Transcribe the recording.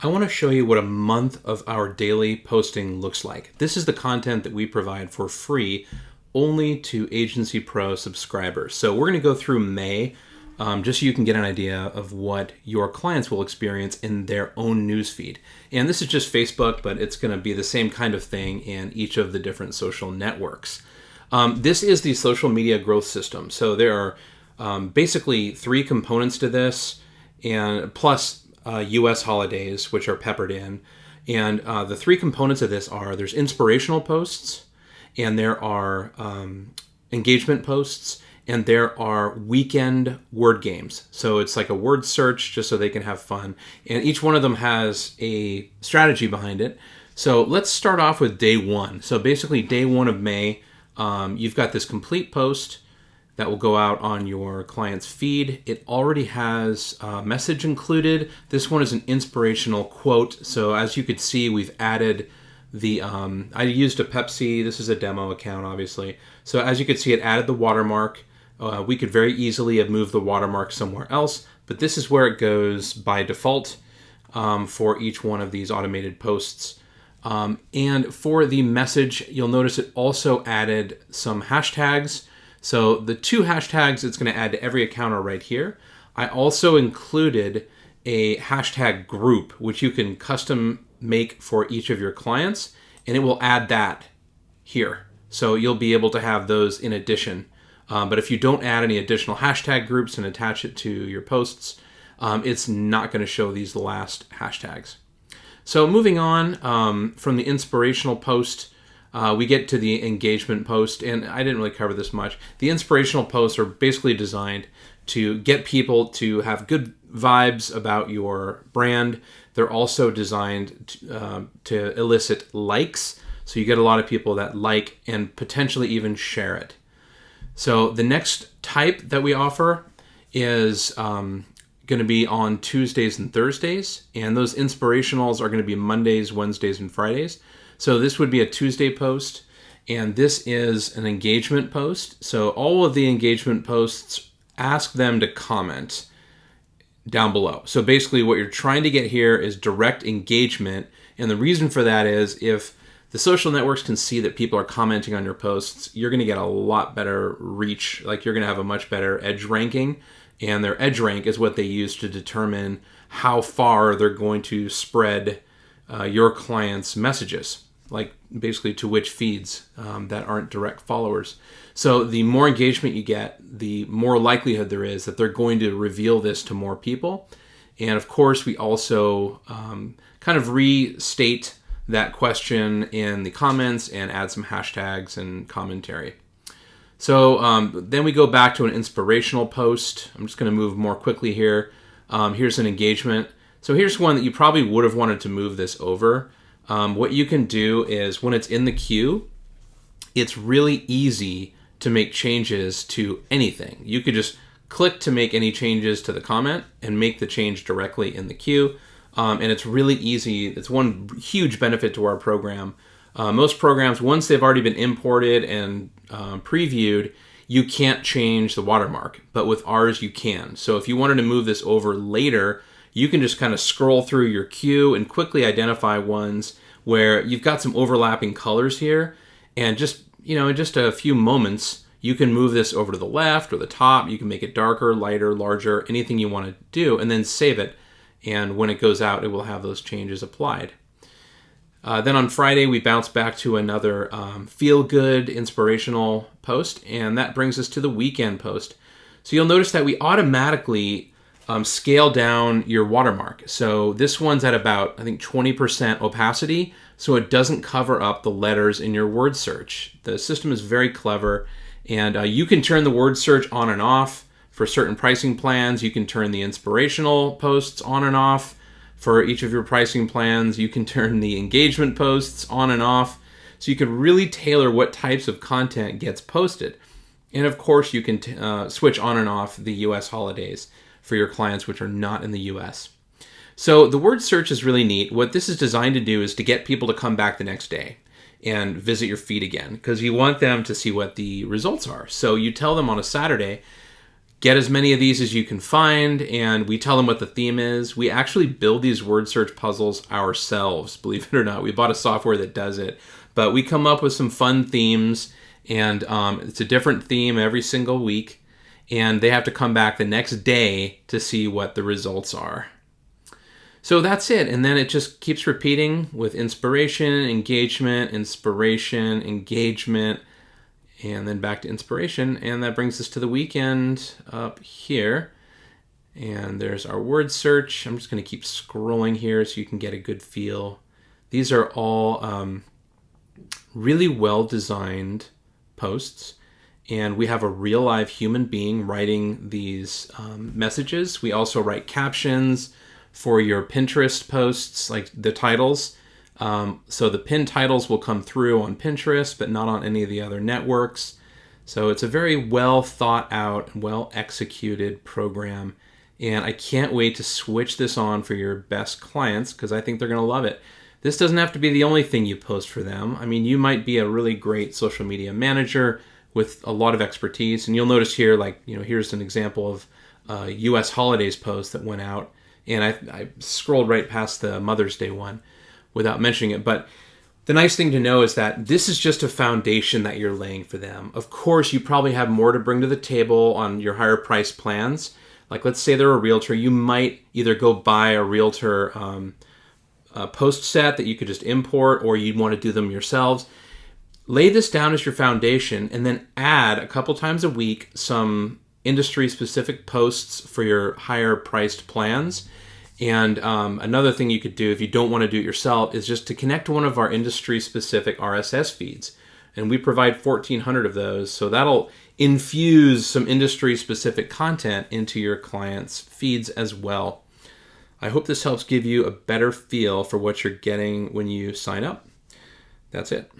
I want to show you what a month of our daily posting looks like. This is the content that we provide for free only to AgencyPro subscribers. So we're going to go through May just so you can get an idea of what your clients will experience in their own newsfeed. And this is just Facebook, but it's going to be the same kind of thing in each of the different social networks. This is the social media growth system. So there are basically three components to this, and plus US holidays, which are peppered in. And the three components of this are there's inspirational posts, and there are engagement posts, and there are weekend word games. So it's like a word search just so they can have fun. And each one of them has a strategy behind it. So let's start off with day one. So basically day one of May, you've got this complete post that will go out on your client's feed. It already has a message included. This one is an inspirational quote. So as you could see, we've added the, I used a Pepsi. This is a demo account, obviously. So as you could see, it added the watermark. We could very easily have moved the watermark somewhere else, but this is where it goes by default for each one of these automated posts. And for the message, you'll notice it also added some hashtags. So the two hashtags it's going to add to every account are right here. I also included a hashtag group, which you can custom make for each of your clients, and it will add that here. So you'll be able to have those in addition. But if you don't add any additional hashtag groups and attach it to your posts, it's not going to show these last hashtags. So moving on from the inspirational post, we get to the engagement post, and I didn't really cover this much. The inspirational posts are basically designed to get people to have good vibes about your brand. They're also designed to elicit likes, so you get a lot of people that like and potentially even share it. So the next type that we offer is going to be on Tuesdays and Thursdays, and those inspirationals are going to be Mondays, Wednesdays, and Fridays. So this would be a Tuesday post, and this is an engagement post. So all of the engagement posts, ask them to comment down below. So basically what you're trying to get here is direct engagement, and the reason for that is if the social networks can see that people are commenting on your posts, you're going to get a lot better reach. Like you're going to have a much better edge ranking, and their edge rank is what they use to determine how far they're going to spread your clients' messages, like basically to which feeds that aren't direct followers. So the more engagement you get, the more likelihood there is that they're going to reveal this to more people. And of course, we also kind of restate that question in the comments and add some hashtags and commentary. So then we go back to an inspirational post. I'm just going to move more quickly here. Here's an engagement. So here's one that you probably would have wanted to move this over. What you can do is when it's in the queue, it's really easy to make changes to anything. You could just click to make any changes to the comment and make the change directly in the queue. And it's really easy. It's one huge benefit to our program. Most programs, once they've already been imported and previewed, you can't change the watermark. But with ours, you can. So if you wanted to move this over later, you can just kind of scroll through your queue and quickly identify ones where you've got some overlapping colors here. And just, in just a few moments, you can move this over to the left or the top. You can make it darker, lighter, larger, anything you want to do, and then save it. And when it goes out, it will have those changes applied. Then on Friday, we bounce back to another feel-good, inspirational post, and that brings us to the weekend post. So you'll notice that we automatically scale down your watermark. So this one's at about, I think, 20% opacity, so it doesn't cover up the letters in your word search. The system is very clever, and you can turn the word search on and off. For certain pricing plans, you can turn the inspirational posts on and off. For each of your pricing plans, you can turn the engagement posts on and off. So you can really tailor what types of content gets posted. And of course, you can switch on and off the US holidays for your clients which are not in the US. So the word search is really neat. What this is designed to do is to get people to come back the next day and visit your feed again, because you want them to see what the results are. So you tell them on a Saturday, get as many of these as you can find, and we tell them what the theme is. We actually build these word search puzzles ourselves, believe it or not. We bought a software that does it, but we come up with some fun themes, and it's a different theme every single week, and they have to come back the next day to see what the results are. So that's it, and then it just keeps repeating with inspiration, engagement, and then back to inspiration, and that brings us to the weekend up here. And there's our word search. I'm just going to keep scrolling here so you can get a good feel. These are all really well-designed posts, and we have a real live human being writing these messages. We also write captions for your Pinterest posts, like the titles. So the pinned titles will come through on Pinterest, but not on any of the other networks. So it's a very well thought out, well executed program. And I can't wait to switch this on for your best clients because I think they're going to love it. This doesn't have to be the only thing you post for them. I mean, you might be a really great social media manager with a lot of expertise. And you'll notice here, like, here's an example of a US holidays post that went out. And I scrolled right past the Mother's Day one without mentioning it. But the nice thing to know is that this is just a foundation that you're laying for them. Of course, you probably have more to bring to the table on your higher price plans. Like, let's say they're a realtor. You might either go buy a realtor post set that you could just import, or you'd want to do them yourselves. Lay this down as your foundation, and then add a couple times a week some industry-specific posts for your higher-priced plans. And another thing you could do if you don't want to do it yourself is just to connect to one of our industry-specific RSS feeds. And we provide 1,400 of those, so that'll infuse some industry-specific content into your clients' feeds as well. I hope this helps give you a better feel for what you're getting when you sign up. That's it.